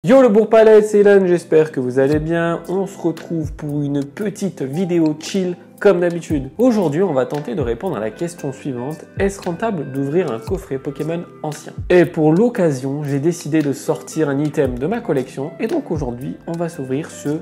Yo le Bourg-Palais, c'est Elan, j'espère que vous allez bien. On se retrouve pour une petite vidéo chill comme d'habitude. Aujourd'hui, on va tenter de répondre à la question suivante. Est-ce rentable d'ouvrir un coffret Pokémon ancien? Et pour l'occasion, j'ai décidé de sortir un item de ma collection. Et donc aujourd'hui, on va s'ouvrir ce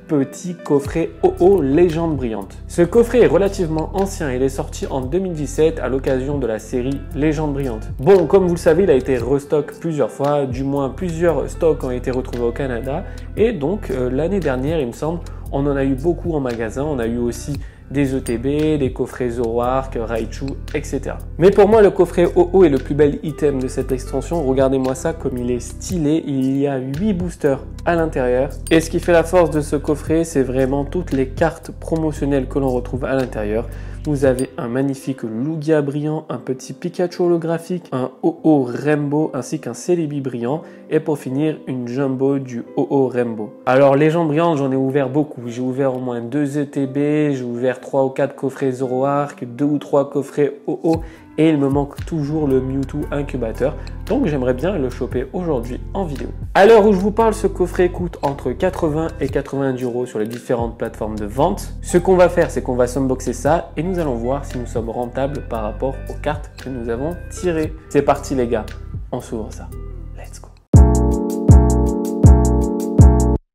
petit coffret OO Légende Brillante. Ce coffret est relativement ancien, il est sorti en 2017 à l'occasion de la série Légende Brillante. Bon, comme vous le savez, il a été restock plusieurs fois, du moins plusieurs stocks ont été retrouvés au Canada et donc l'année dernière, il me semble, on en a eu beaucoup en magasin, on a eu aussi des ETB, des coffrets Zoroark, Raichu, etc. Mais pour moi, le coffret OO est le plus bel item de cette extension. Regardez-moi ça comme il est stylé. Il y a 8 boosters à l'intérieur. Et ce qui fait la force de ce coffret, c'est vraiment toutes les cartes promotionnelles que l'on retrouve à l'intérieur. Vous avez un magnifique Lugia brillant, un petit Pikachu holographique, un OO Rainbow ainsi qu'un Celebi brillant et pour finir une Jumbo du OO Rainbow. Alors Légende Brillante, j'en ai ouvert beaucoup. J'ai ouvert au moins 2 ETB, j'ai ouvert 3 ou 4 coffrets Zoroark, 2 ou 3 coffrets OO et il me manque toujours le Mewtwo incubateur. Donc j'aimerais bien le choper aujourd'hui en vidéo. À l'heure où je vous parle, ce coffret coûte entre 80 et 90 € sur les différentes plateformes de vente. Ce qu'on va faire, c'est qu'on va s'unboxer ça et nous allons voir si nous sommes rentables par rapport aux cartes que nous avons tirées. C'est parti les gars, on s'ouvre ça. Let's go.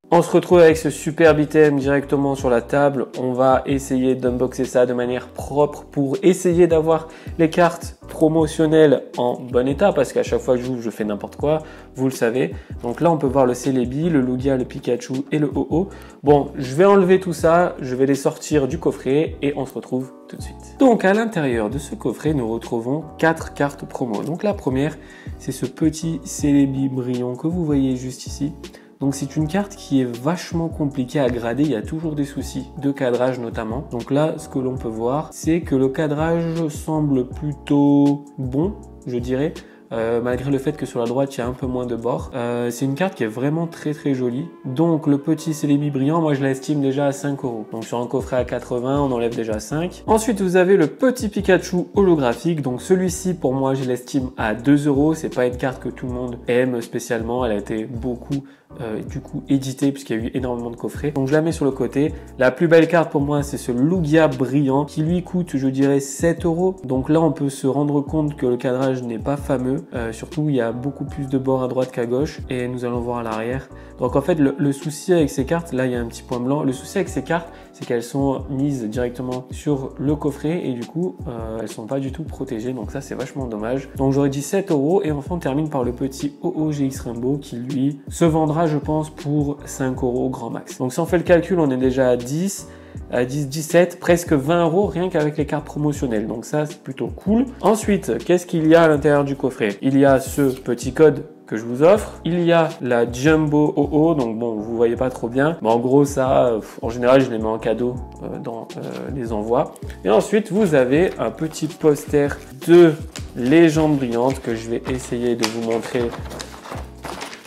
On se retrouve avec ce superbe item directement sur la table. On va essayer d'unboxer ça de manière propre pour essayer d'avoir les cartes promotionnelles en bon état parce qu'à chaque fois que j'ouvre, je fais n'importe quoi, vous le savez. Donc là, on peut voir le Celebi, le Lugia, le Pikachu et le OO. Bon, je vais enlever tout ça, je vais les sortir du coffret et on se retrouve tout de suite. Donc à l'intérieur de ce coffret, nous retrouvons 4 cartes promo. Donc la première, c'est ce petit Celebi brillant que vous voyez juste ici. Donc c'est une carte qui est vachement compliquée à grader, il y a toujours des soucis de cadrage notamment. Donc là, ce que l'on peut voir, c'est que le cadrage semble plutôt bon, je dirais. Malgré le fait que sur la droite il y a un peu moins de bords. C'est une carte qui est vraiment très jolie. Donc le petit Celebi brillant, moi je l'estime déjà à 5 €. Donc sur un coffret à 80, on enlève déjà 5. Ensuite vous avez le petit Pikachu holographique. Donc celui-ci pour moi je l'estime à 2 €. C'est pas une carte que tout le monde aime spécialement. Elle a été beaucoup du coup éditée puisqu'il y a eu énormément de coffrets. Donc je la mets sur le côté. La plus belle carte pour moi c'est ce Lugia brillant qui lui coûte je dirais 7 €. Donc là on peut se rendre compte que le cadrage n'est pas fameux. Surtout il y a beaucoup plus de bords à droite qu'à gauche et nous allons voir à l'arrière. Donc en fait le souci avec ces cartes, là il y a un petit point blanc, le souci avec ces cartes c'est qu'elles sont mises directement sur le coffret et du coup elles sont pas du tout protégées, donc ça c'est vachement dommage. Donc j'aurais dit 7 € et enfin on termine par le petit OOGX Rainbow qui lui se vendra je pense pour 5 € grand max. Donc si on fait le calcul on est déjà à 10, 17, presque 20 € rien qu'avec les cartes promotionnelles. Donc ça, c'est plutôt cool. Ensuite, qu'est-ce qu'il y a à l'intérieur du coffret? Il y a ce petit code que je vous offre. Il y a la Jumbo OO, donc bon, vous voyez pas trop bien. Mais en gros, ça, en général, je les mets en cadeau dans les envois. Et ensuite, vous avez un petit poster de Légende Brillante que je vais essayer de vous montrer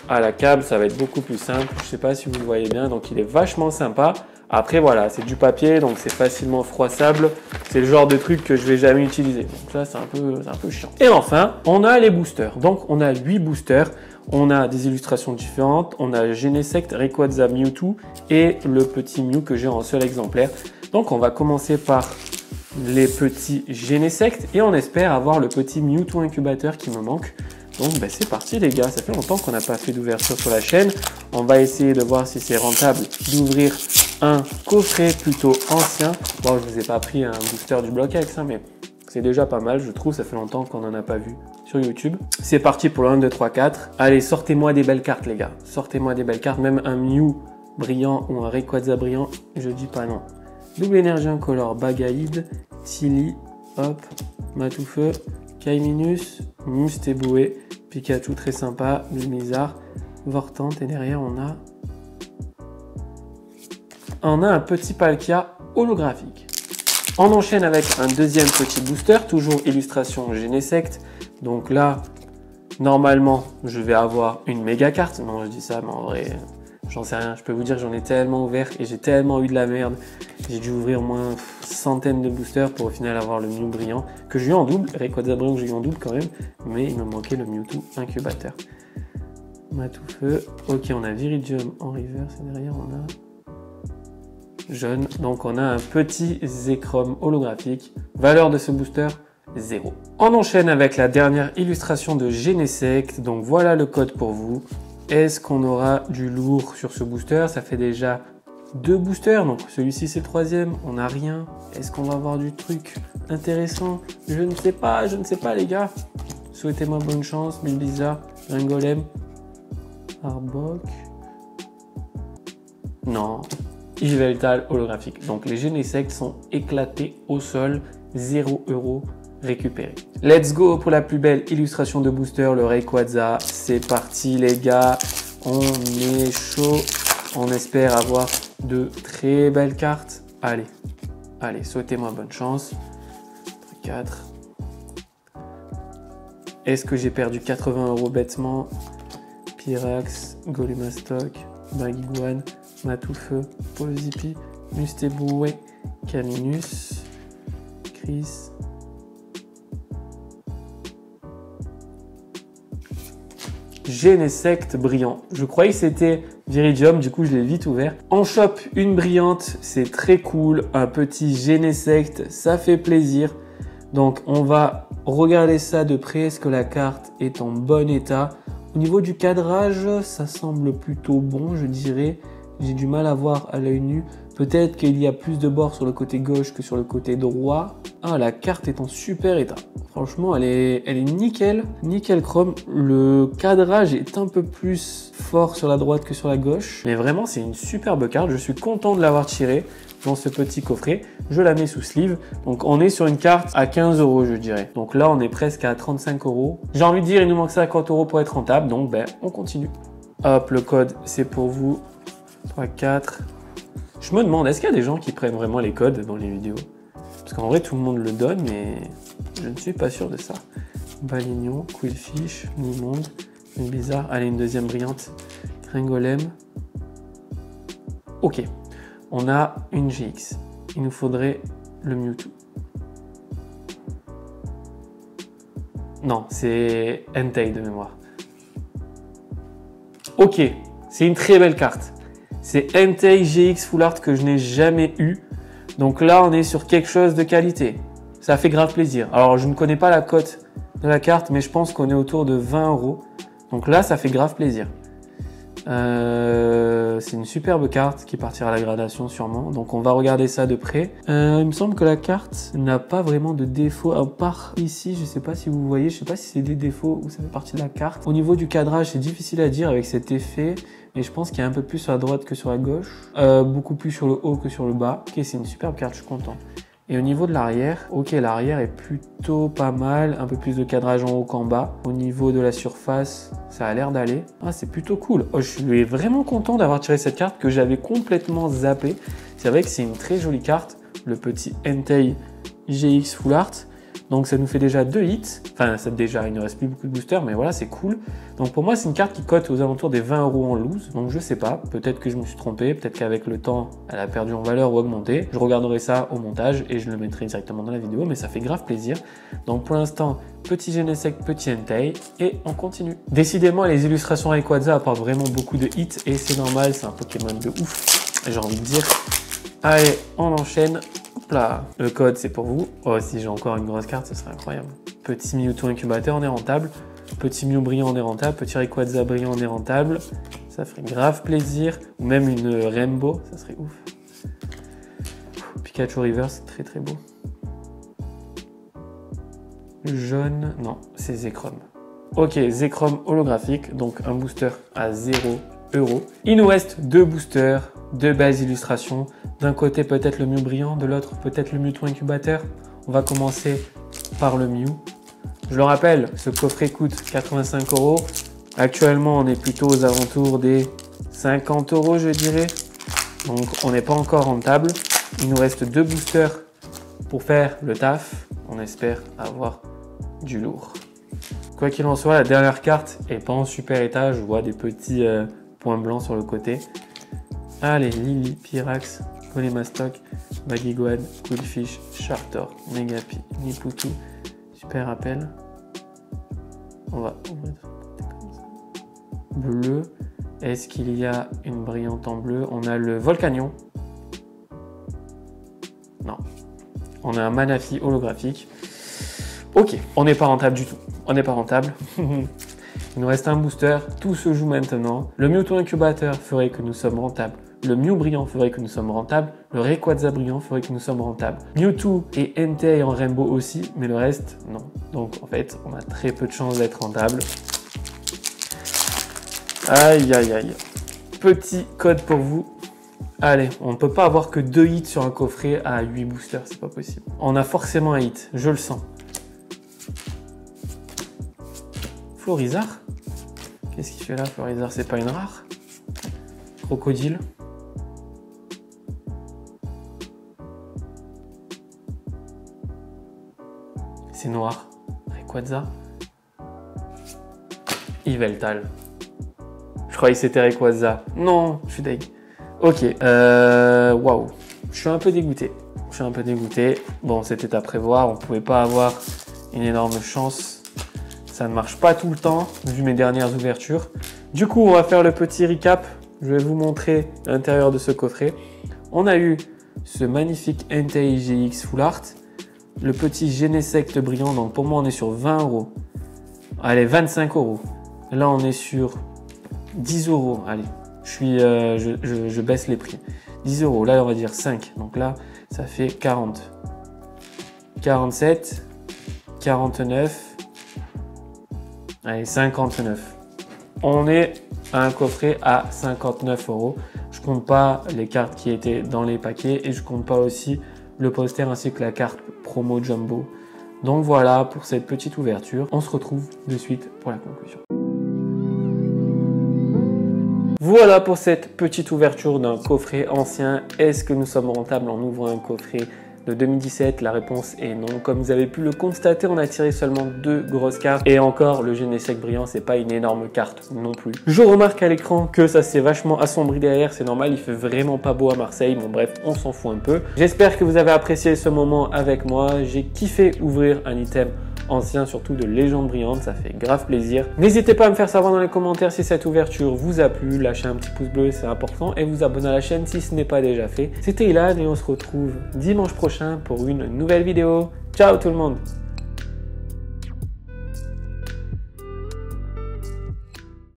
à la cam. Ça va être beaucoup plus simple. Je sais pas si vous le voyez bien, donc il est vachement sympa. Après voilà, c'est du papier donc c'est facilement froissable. C'est le genre de truc que je vais jamais utiliser. Donc ça c'est un peu chiant. Et enfin, on a les boosters. Donc on a 8 boosters. On a des illustrations différentes. On a Genesect, Rayquaza, Mewtwo et le petit Mew que j'ai en seul exemplaire. Donc on va commencer par les petits Genesect et on espère avoir le petit Mewtwo incubateur qui me manque. Donc c'est parti les gars, ça fait longtemps qu'on n'a pas fait d'ouverture sur la chaîne. On va essayer de voir si c'est rentable d'ouvrir un coffret plutôt ancien. Bon, je vous ai pas pris un booster du Block-X, hein, mais c'est déjà pas mal, je trouve. Ça fait longtemps qu'on n'en a pas vu sur YouTube. C'est parti pour le 1, 2, 3, 4. Allez, sortez-moi des belles cartes, les gars. Sortez-moi des belles cartes, même un Mew brillant ou un Rayquaza brillant, je dis pas non. Double énergie incolore, Bagaïd, Tilly, hop, Matoufeu, Kaiminus, Mustéboué, Pikachu très sympa, Mimizar, Vortante et derrière on a un petit Palkia holographique. On enchaîne avec un deuxième petit booster, toujours illustration Genesect. Donc là, normalement, je vais avoir une méga carte. Non, je dis ça, mais en vrai, j'en sais rien. Je peux vous dire que j'en ai tellement ouvert et j'ai tellement eu de la merde. J'ai dû ouvrir au moins centaines de boosters pour au final avoir le Mew brillant, que j'ai eu en double. Rayquaza brillant que j'ai eu en double quand même, mais il me manquait le Mewtwo incubateur. Matoufeu. Ok, on a Viridium en reverse et derrière on a jaune. Donc on a un petit Zekrom holographique. Valeur de ce booster, 0. On enchaîne avec la dernière illustration de Genesect. Donc voilà le code pour vous. Est-ce qu'on aura du lourd sur ce booster? Ça fait déjà 2 boosters, donc celui-ci c'est le 3e, on n'a rien. Est-ce qu'on va avoir du truc intéressant? Je ne sais pas les gars. Souhaitez-moi bonne chance. Bilbizarre, Ringolem, Arbok. Non. Yveltal holographique. Donc les Genesect sont éclatés au sol, 0 € récupéré. Let's go pour la plus belle illustration de booster, le Rayquaza. C'est parti les gars, on est chaud. On espère avoir de très belles cartes. Allez, allez, souhaitez-moi bonne chance. 4. Est-ce que j'ai perdu 80 € bêtement? Pyrax, Golumastoc, Bagiguan, Matoufeu, Polzipi, Mustéboué, Caminus, Chris. Genesect brillant. Je croyais que c'était Viridium, du coup je l'ai vite ouvert. On chope une brillante, c'est très cool. Un petit Genesect, ça fait plaisir. Donc on va regarder ça de près. Est-ce que la carte est en bon état? Au niveau du cadrage, ça semble plutôt bon, je dirais. J'ai du mal à voir à l'œil nu. Peut-être qu'il y a plus de bords sur le côté gauche que sur le côté droit. Ah, la carte est en super état. Franchement, elle est nickel. Nickel chrome. Le cadrage est un peu plus fort sur la droite que sur la gauche. Mais vraiment, c'est une superbe carte. Je suis content de l'avoir tirée dans ce petit coffret. Je la mets sous sleeve. Donc, on est sur une carte à 15 € je dirais. Donc là, on est presque à 35 €. J'ai envie de dire, il nous manque 50 € pour être rentable. Donc, on continue. Hop, le code, c'est pour vous. 3, 4. Je me demande, est-ce qu'il y a des gens qui prennent vraiment les codes dans les vidéos? Parce qu'en vrai, tout le monde le donne, mais je ne suis pas sûr de ça. Balignon, Quillfish, Nimonde, une bizarre. Allez, une deuxième brillante. Ringolem. Ok, on a une GX. Il nous faudrait le Mewtwo. Non, c'est Entei de mémoire. Ok, c'est une très belle carte. C'est Entei GX Full Art que je n'ai jamais eu. Donc là, on est sur quelque chose de qualité. Ça fait grave plaisir. Alors, je ne connais pas la cote de la carte, mais je pense qu'on est autour de 20 €. Donc là, ça fait grave plaisir. C'est une superbe carte qui partira à la gradation sûrement. Donc on va regarder ça de près. Il me semble que la carte n'a pas vraiment de défaut à part ici. Je sais pas si vous voyez, je sais pas si c'est des défauts ou ça fait partie de la carte. Au niveau du cadrage, c'est difficile à dire avec cet effet. Mais je pense qu'il y a un peu plus sur la droite que sur la gauche. Beaucoup plus sur le haut que sur le bas. Ok, c'est une superbe carte, je suis content. Et au niveau de l'arrière, ok, l'arrière est plutôt pas mal, un peu plus de cadrage en haut qu'en bas. Au niveau de la surface, ça a l'air d'aller. Ah, c'est plutôt cool. Oh, je suis vraiment content d'avoir tiré cette carte que j'avais complètement zappée. C'est vrai que c'est une très jolie carte, le petit Entei GX Full Art. Donc ça nous fait déjà 2 hits. Enfin, il ne reste plus beaucoup de boosters, mais voilà, c'est cool. Donc pour moi, c'est une carte qui cote aux alentours des 20 € en loose. Donc je sais pas, peut-être que je me suis trompé, peut-être qu'avec le temps, elle a perdu en valeur ou augmenté. Je regarderai ça au montage et je le mettrai directement dans la vidéo, mais ça fait grave plaisir. Donc pour l'instant, petit Genesect, petit Entei, et on continue. Décidément, les illustrations Rayquaza apportent vraiment beaucoup de hits, et c'est normal, c'est un Pokémon de ouf, j'ai envie de dire. Allez, on enchaîne. Hop là, le code c'est pour vous. Oh, si j'ai encore une grosse carte, ce serait incroyable. Petit Mewtwo incubateur, on est rentable. Petit Mew brillant, on est rentable. Petit Rayquaza brillant, on est rentable. Ça ferait grave plaisir. Ou même une Rainbow, ça serait ouf. Pikachu Reverse, très très beau. Jaune, non, c'est Zekrom. Ok, Zekrom holographique, donc un booster à 0 €. Il nous reste 2 boosters, 2 belles illustrations. D'un côté peut-être le Mew brillant, de l'autre peut-être le Mewtwo incubateur. On va commencer par le Mew. Je le rappelle, ce coffret coûte 85 €. Actuellement, on est plutôt aux alentours des 50 € je dirais. Donc on n'est pas encore rentable. Il nous reste 2 boosters pour faire le taf. On espère avoir du lourd. Quoi qu'il en soit, la dernière carte est pas en super état. Je vois des petits points blancs sur le côté. Allez, Lily, Pyrax, Golumastoc, Bagiguan, Quillfish, Sharktor, Megapi, Niputu, Super Appel. On va ouvrir comme ça. bleu. Est-ce qu'il y a une brillante en bleu? On a le Volcanion. Non. On a un Manaphy holographique. Ok, on n'est pas rentable du tout. On n'est pas rentable. Il nous reste un booster. Tout se joue maintenant. Le Mewtwo incubateur ferait que nous sommes rentables. Le Mew brillant ferait que nous sommes rentables. Le Rayquaza brillant ferait que nous sommes rentables. Mewtwo et Entei en Rainbow aussi, mais le reste, non. Donc en fait, on a très peu de chances d'être rentable. Aïe, aïe, aïe. Petit code pour vous. Allez, on ne peut pas avoir que 2 hits sur un coffret à 8 boosters, c'est pas possible. On a forcément un hit, je le sens. Florizard? Qu'est-ce qu'il fait là, Florizard? C'est pas une rare? Crocodile? C'est noir. Rayquaza? Yveltal. Je croyais que c'était Rayquaza. Non, je suis deg. Ok, waouh. Je suis un peu dégoûté. Bon, c'était à prévoir. On pouvait pas avoir une énorme chance. Ça ne marche pas tout le temps, vu mes dernières ouvertures. Du coup, on va faire le petit recap. Je vais vous montrer l'intérieur de ce coffret. On a eu ce magnifique Entei GX Full Art. Le petit Genesect brillant. Donc pour moi, on est sur 20 €. Allez, 25 €. Là, on est sur 10 €. Allez, je baisse les prix. 10 €. Là, on va dire 5. Donc là, ça fait 40. 47. 49. Allez, 59. On est à un coffret à 59 €. Je compte pas les cartes qui étaient dans les paquets et je compte pas aussi le poster ainsi que la carte promo jumbo. Donc voilà pour cette petite ouverture. On se retrouve de suite pour la conclusion. Voilà pour cette petite ouverture d'un coffret ancien. Est-ce que nous sommes rentables en ouvrant un coffret de 2017? La réponse est non. Comme vous avez pu le constater, on a tiré seulement 2 grosses cartes. Et encore, le Genesect brillant, c'est pas une énorme carte non plus. Je remarque à l'écran que ça s'est vachement assombri derrière. C'est normal, il fait vraiment pas beau à Marseille. Bon bref, on s'en fout un peu. J'espère que vous avez apprécié ce moment avec moi. J'ai kiffé ouvrir un item ancien, surtout de légende brillante, ça fait grave plaisir. N'hésitez pas à me faire savoir dans les commentaires si cette ouverture vous a plu, lâchez un petit pouce bleu, c'est important, et vous abonnez à la chaîne si ce n'est pas déjà fait. C'était Ilan et on se retrouve dimanche prochain pour une nouvelle vidéo. Ciao tout le monde!